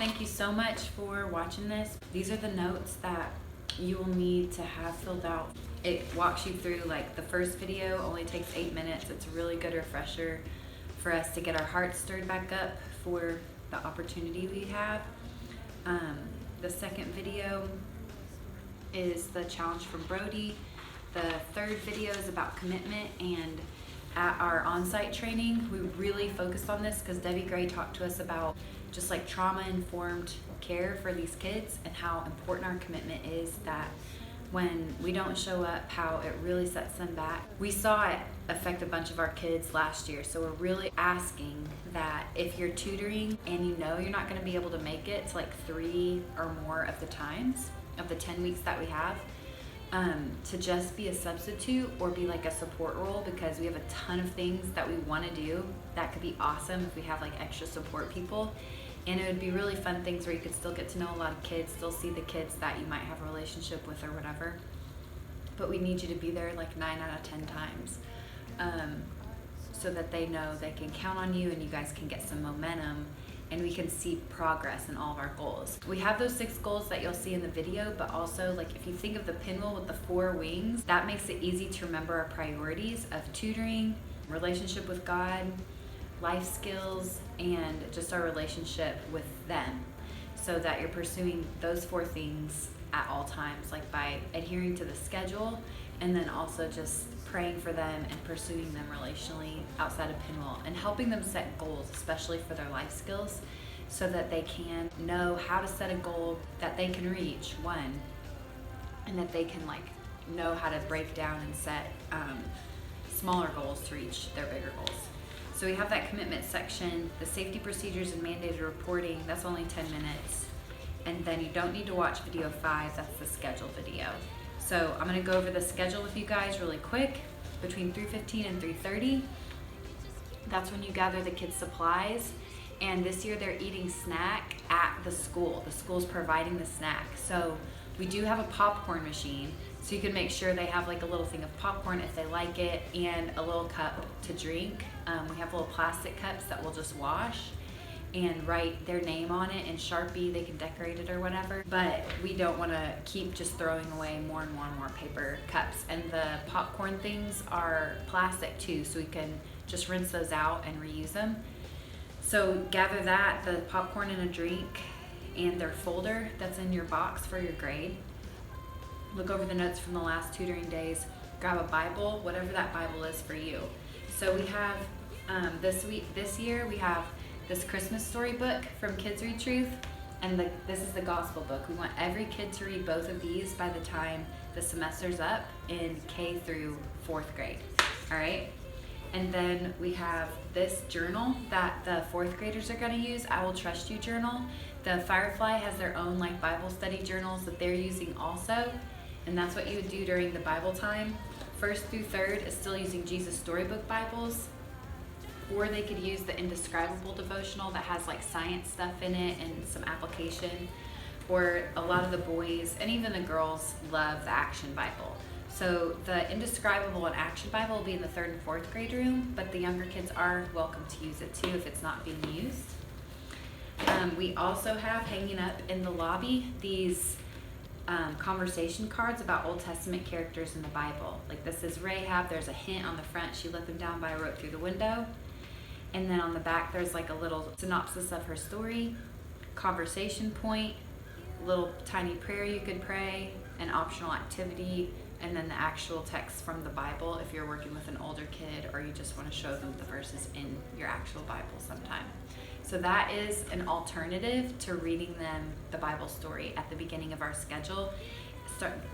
thank you so much for watching this. These are the notes that you will need to have filled out. It walks you through, like, the first video only takes 8 minutes. It's a really good refresher for us to get our hearts stirred back up for the opportunity we have. The second video is the challenge from Brody. The third video is about commitment, and at our on-site training, we really focused on this because Debbie Gray talked to us about just like trauma-informed care for these kids and how important our commitment is, that when we don't show up, how it really sets them back. We saw it affect a bunch of our kids last year, so we're really asking that if you're tutoring and you know you're not going to be able to make it to like 3 or more of the times of the 10 weeks that we have, to just be a substitute or be like a support role, because we have a ton of things that we want to do that could be awesome if we have like extra support people. And it would be really fun things where you could still get to know a lot of kids, still see the kids that you might have a relationship with or whatever. But we need you to be there like 9 out of 10 times, so that they know they can count on you and you guys can get some momentum and we can see progress in all of our goals. We have those 6 goals that you'll see in the video, but also, like, if you think of the pinwheel with the 4 wings, that makes it easy to remember our priorities of tutoring, relationship with God, life skills, and just our relationship with them, so that you're pursuing those 4 things at all times, like by adhering to the schedule, and then also just praying for them and pursuing them relationally outside of pinwheel, and helping them set goals, especially for their life skills, so that they can know how to set a goal that they can reach, one, and that they can like know how to break down and set smaller goals to reach their bigger goals. So we have that commitment section, the safety procedures and mandated reporting, that's only 10 minutes. And then you don't need to watch video 5, that's the schedule video. So I'm gonna go over the schedule with you guys really quick. Between 3:15 and 3:30, that's when you gather the kids' supplies. And this year they're eating snack at the school. The school's providing the snack. So we do have a popcorn machine, so you can make sure they have like a little thing of popcorn if they like it, and a little cup to drink. We have little plastic cups that we'll just wash and write their name on it in Sharpie. They can decorate it or whatever, but we don't want to keep just throwing away more and more and more paper cups. And the popcorn things are plastic too, so we can just rinse those out and reuse them. So gather that, the popcorn and a drink, and their folder that's in your box for your grade. Look over the notes from the last tutoring days, grab a Bible, whatever that Bible is for you. So we have this year we have this Christmas story book from Kids Read Truth, and this is the gospel book. We want every kid to read both of these by the time the semester's up in K through 4th grade, all right? And then we have this journal that the 4th graders are gonna use, I Will Trust You journal. The Firefly has their own like Bible study journals that they're using also, and that's what you would do during the Bible time. 1st through 3rd is still using Jesus Storybook Bibles, or they could use the Indescribable devotional that has like science stuff in it and some application. Or a lot of the boys and even the girls love the Action Bible. So the Indescribable and Action Bible will be in the 3rd and 4th grade room, but the younger kids are welcome to use it too if it's not being used. We also have hanging up in the lobby these conversation cards about Old Testament characters in the Bible. Like, this is Rahab, there's a hint on the front, she let them down by a rope through the window. And then on the back there's like a little synopsis of her story, conversation point, little tiny prayer you could pray, an optional activity, and then the actual text from the Bible if you're working with an older kid or you just want to show them the verses in your actual Bible sometime. So that is an alternative to reading them the Bible story at the beginning of our schedule.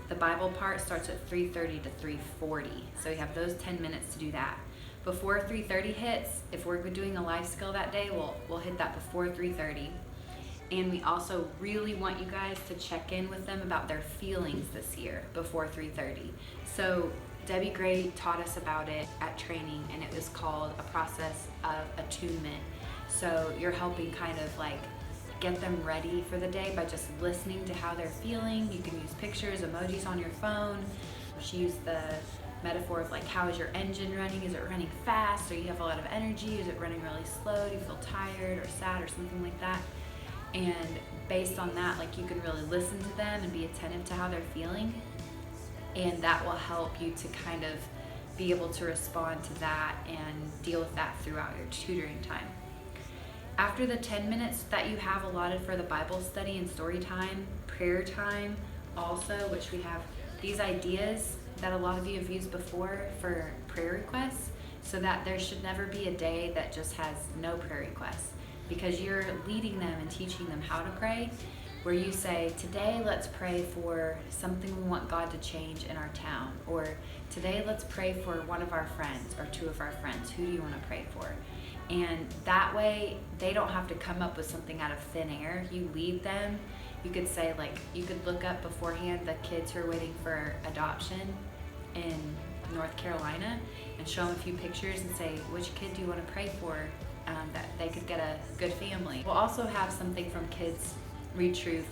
The Bible part starts at 3:30 to 3:40. So we have those 10 minutes to do that. Before 3:30 hits, if we're doing a life skill that day, we'll hit that before 3:30. And we also really want you guys to check in with them about their feelings this year before 3:30. So Debbie Gray taught us about it at training, and it was called a process of attunement. So you're helping kind of like get them ready for the day by just listening to how they're feeling. You can use pictures, emojis on your phone. She used the metaphor of like, how is your engine running? Is it running fast? Or you have a lot of energy? Is it running really slow? Do you feel tired or sad or something like that? And based on that, like, you can really listen to them and be attentive to how they're feeling, and that will help you to kind of be able to respond to that and deal with that throughout your tutoring time. After the 10 minutes that you have allotted for the Bible study and story time, prayer time also, which we have these ideas that a lot of you have used before for prayer requests, so that there should never be a day that just has no prayer requests, because you're leading them and teaching them how to pray, where you say, today let's pray for something we want God to change in our town, or today let's pray for one of our friends or two of our friends. Who do you want to pray for? And that way they don't have to come up with something out of thin air. You lead them. You could say, like, you could look up beforehand the kids who are waiting for adoption in North Carolina and show them a few pictures and say, which kid do you want to pray for, that they could get a good family. We'll also have something from Kids Read Truth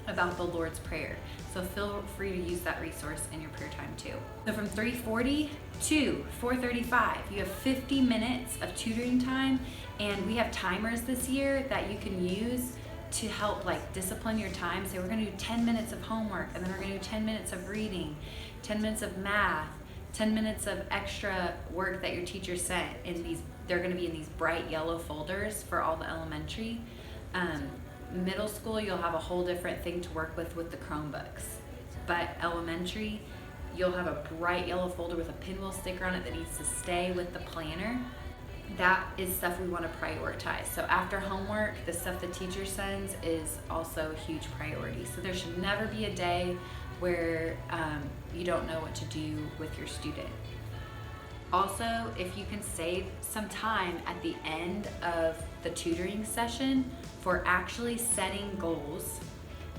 about the Lord's Prayer. So feel free to use that resource in your prayer time too. So from 3:40 to 4:35, you have 50 minutes of tutoring time, and we have timers this year that you can use to help, like, discipline your time. Say, we're gonna do 10 minutes of homework, and then we're gonna do 10 minutes of reading, 10 minutes of math, 10 minutes of extra work that your teacher sent in these. They're gonna be in these bright yellow folders for all the elementary. Middle school, you'll have a whole different thing to work with the Chromebooks. But elementary, you'll have a bright yellow folder with a pinwheel sticker on it that needs to stay with the planner. That is stuff we want to prioritize. So after homework, the stuff the teacher sends is also a huge priority. So there should never be a day where you don't know what to do with your student. Also, if you can save some time at the end of the tutoring session for actually setting goals,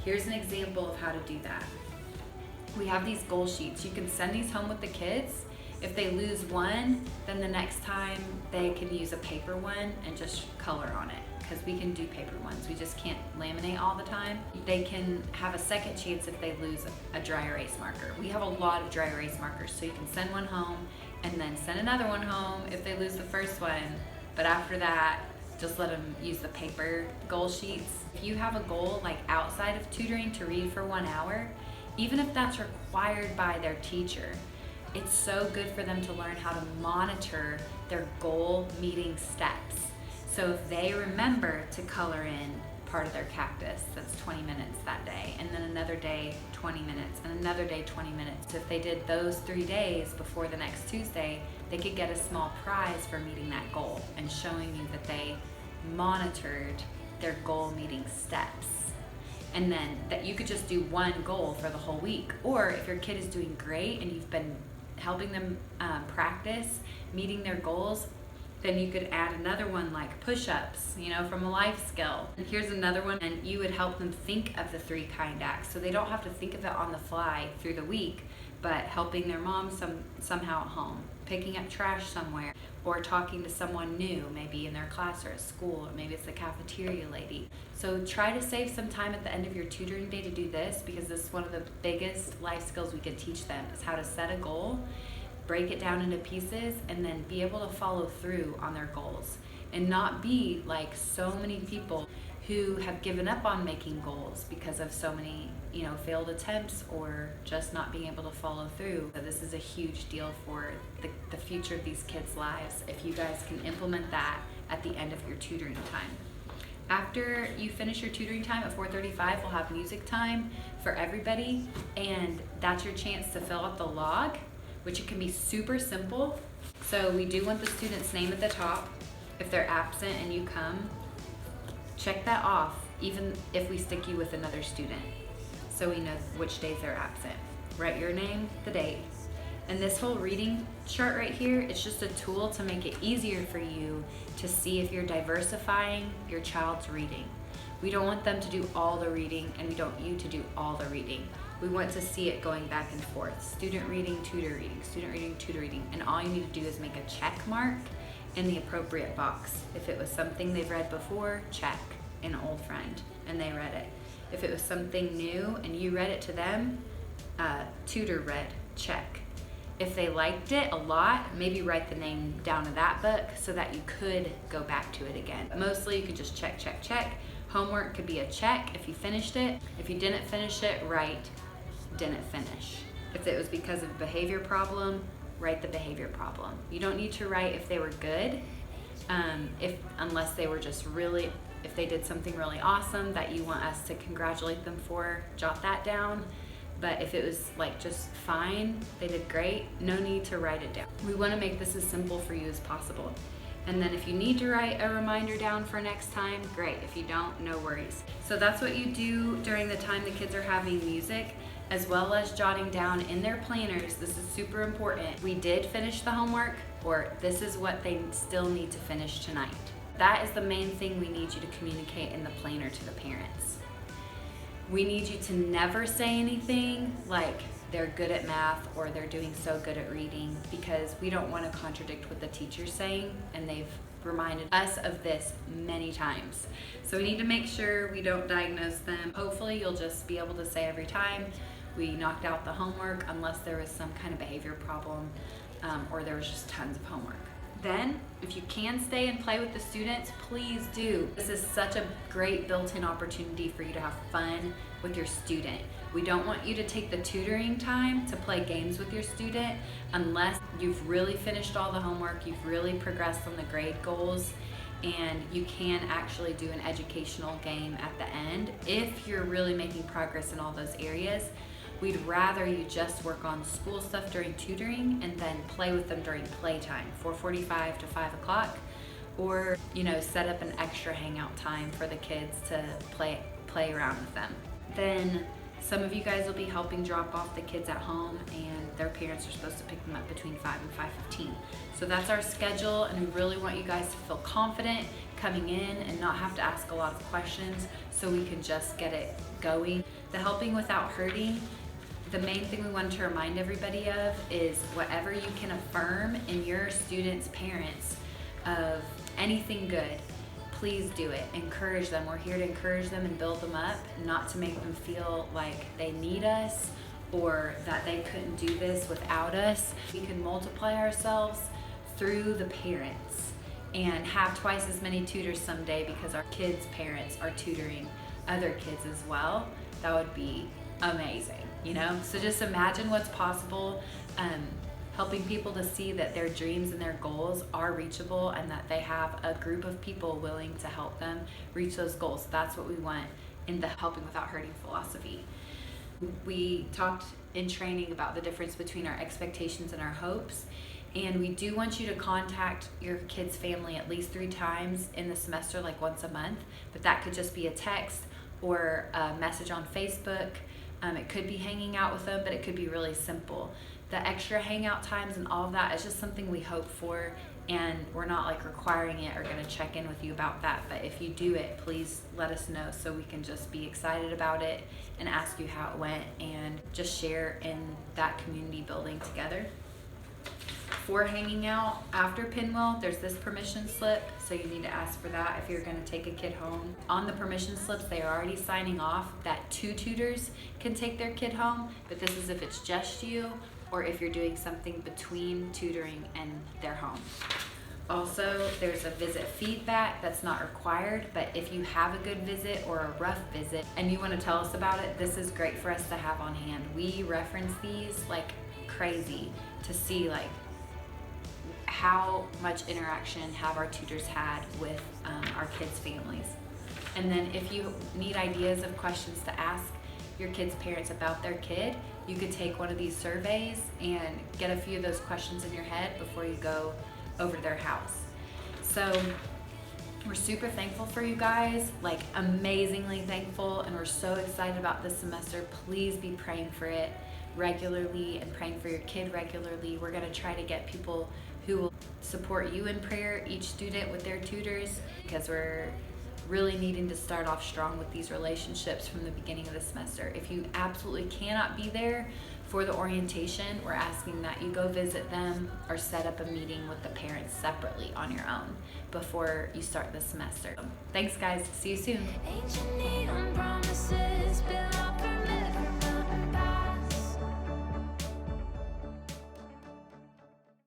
here's an example of how to do that. We have these goal sheets. You can send these home with the kids. If they lose one, then the next time they can use a paper one and just color on it, because we can do paper ones. We just can't laminate all the time. They can have a second chance if they lose a dry erase marker. We have a lot of dry erase markers, so you can send one home and then send another one home if they lose the first one. But after that, just let them use the paper goal sheets. If you have a goal, like, outside of tutoring to read for 1 hour, even if that's required by their teacher, it's so good for them to learn how to monitor their goal meeting steps. So if they remember to color in part of their cactus, that's 20 minutes that day, and then another day 20 minutes, and another day 20 minutes. So if they did those 3 days before the next Tuesday, they could get a small prize for meeting that goal and showing you that they monitored their goal meeting steps. And then that you could just do one goal for the whole week. Or if your kid is doing great and you've been helping them practice meeting their goals, then you could add another one, like push-ups, from a life skill. And here's another one, and you would help them think of the 3 kind acts, so they don't have to think of it on the fly through the week, but helping their mom somehow at home, picking up trash somewhere, or talking to someone new, maybe in their class or at school, or maybe it's the cafeteria lady. So try to save some time at the end of your tutoring day to do this, because this is one of the biggest life skills we can teach them, is how to set a goal, break it down into pieces, and then be able to follow through on their goals, and not be like so many people who have given up on making goals because of so many, failed attempts or just not being able to follow through. So this is a huge deal for the future of these kids' lives, if you guys can implement that at the end of your tutoring time. After you finish your tutoring time at 4:35, we'll have music time for everybody, and that's your chance to fill out the log, which it can be super simple. So we do want the student's name at the top. If they're absent and you come, check that off, even if we stick you with another student, so we know which days they're absent. Write your name, the date. And this whole reading chart right here, it's just a tool to make it easier for you to see if you're diversifying your child's reading. We don't want them to do all the reading, and we don't want you to do all the reading. We want to see it going back and forth. Student reading, tutor reading, student reading, tutor reading. And all you need to do is make a check mark in the appropriate box. If it was something they've read before, check, an old friend, and they read it. If it was something new and you read it to them, tutor read, check. If they liked it a lot, maybe write the name down of that book so that you could go back to it again. Mostly you could just check, check, check. Homework could be a check if you finished it. If you didn't finish it, write didn't finish. If it was because of a behavior problem, write the behavior problem. You don't need to write if they were good, unless they were just really, if they did something really awesome that you want us to congratulate them for, jot that down. But if it was like just fine, they did great, no need to write it down. We want to make this as simple for you as possible. And then if you need to write a reminder down for next time, great. If you don't, no worries. So that's what you do during the time the kids are having music, as well as jotting down in their planners. This is super important. We did finish the homework, or this is what they still need to finish tonight. That is the main thing we need you to communicate in the planner to the parents. We need you to never say anything like they're good at math or they're doing so good at reading, because we don't want to contradict what the teacher's saying, and they've reminded us of this many times. So we need to make sure we don't diagnose them. Hopefully you'll just be able to say every time we knocked out the homework, unless there was some kind of behavior problem or there was just tons of homework. Then, if you can stay and play with the students, please do. This is such a great built-in opportunity for you to have fun with your student. We don't want you to take the tutoring time to play games with your student unless you've really finished all the homework, you've really progressed on the grade goals, and you can actually do an educational game at the end. If you're really making progress in all those areas, we'd rather you just work on school stuff during tutoring and then play with them during playtime, 4:45 to 5 o'clock, or set up an extra hangout time for the kids to play around with them. Then some of you guys will be helping drop off the kids at home, and their parents are supposed to pick them up between 5 and 5:15. So that's our schedule, and we really want you guys to feel confident coming in and not have to ask a lot of questions, so we can just get it going. The helping without hurting, the main thing we want to remind everybody of is whatever you can affirm in your students' parents of anything good, please do it. Encourage them. We're here to encourage them and build them up, not to make them feel like they need us or that they couldn't do this without us. We can multiply ourselves through the parents and have twice as many tutors someday because our kids' parents are tutoring other kids as well. That would be amazing, So just imagine what's possible, helping people to see that their dreams and their goals are reachable and that they have a group of people willing to help them reach those goals. That's what we want in the helping without hurting philosophy. We talked in training about the difference between our expectations and our hopes, and we do want you to contact your kid's family at least 3 times in the semester, like once a month, but that could just be a text or a message on Facebook. It could be hanging out with them, but it could be really simple. The extra hangout times and all of that is just something we hope for, and we're not like requiring it or going to check in with you about that. But if you do it, please let us know so we can just be excited about it and ask you how it went and just share in that community building together. For hanging out after Pinwheel, there's this permission slip, so you need to ask for that if you're going to take a kid home. On the permission slips, they are already signing off that 2 tutors can take their kid home, but this is if it's just you or if you're doing something between tutoring and their home. Also, there's a visit feedback that's not required, but if you have a good visit or a rough visit and you want to tell us about it, this is great for us to have on hand. We reference these like crazy to see like how much interaction have our tutors had with our kids' families. And then if you need ideas of questions to ask your kids' parents about their kid, you could take one of these surveys and get a few of those questions in your head before you go over to their house. So we're super thankful for you guys, like amazingly thankful, and we're so excited about this semester. Please be praying for it regularly and praying for your kid regularly. We're gonna try to get people who will support you in prayer, each student with their tutors, because we're really needing to start off strong with these relationships from the beginning of the semester. If you absolutely cannot be there for the orientation, we're asking that you go visit them or set up a meeting with the parents separately on your own before you start the semester. Thanks guys, see you soon.